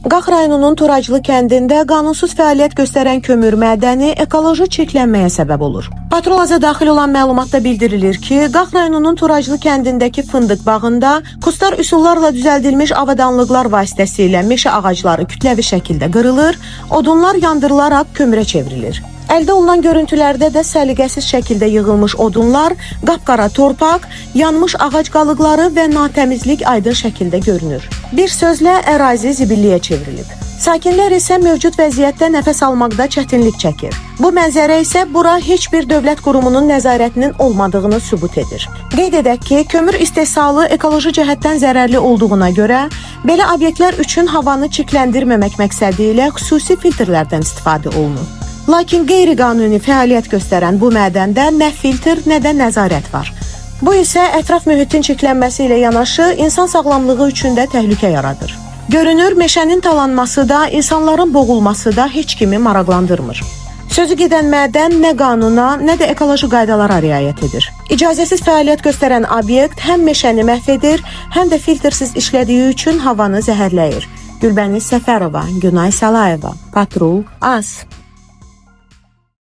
Qax rayonunun Turaclı kəndində qanunsuz fəaliyyət göstərən kömür mədəni ekoloji çirklənməyə səbəb olur. Patrolaza daxil olan məlumatda bildirilir ki, Qax rayonunun Turaclı kəndindəki fındıq bağında kustar üsullarla düzəldilmiş avadanlıqlar vasitəsilə meşə ağacları kütləvi şəkildə qırılır, odunlar yandırılaraq kömürə çevrilir. Əldə olunan görüntülərdə də səliqəsiz şəkildə yığılmış odunlar, qapqara torpaq, yanmış ağac qalıqları və natəmizlik aydın şəkildə görünür. Bir sözlə ərazi zibilliyə çevrilib. Sakinlər isə mövcud vəziyyətdə nəfəs almaqda çətinlik çəkir. Bu mənzərə isə bura heç bir dövlət qurumunun nəzarətinin olmadığını sübut edir. Qeyd edək ki, kömür istehsalı ekoloji cəhətdən zərərli olduğuna görə, belə obyektlər üçün havanı çirkləndirməmək məqsədi ilə xüsusi filtrlərdən istifadə olunur. Lakin qeyri-qanuni fəaliyyət göstərən bu mədəndə nə filtr, nə də nəzarət var. Bu isə ətraf mühitin çirklənməsi ilə yanaşı insan sağlamlığı üçün də təhlükə yaradır. Görünür, meşənin talanması da, insanların boğulması da heç kimi maraqlandırmır. Sözü gedən mədən nə qanuna, nə də ekoloji qaydalara riayət edir. İcazəsiz fəaliyyət göstərən obyekt həm meşəni məhv edir, həm də filtrsiz işlədiyi üçün havanı zəhərləyir. Gülbəniz Səfərova, Günay Salayeva, Patrul, AS.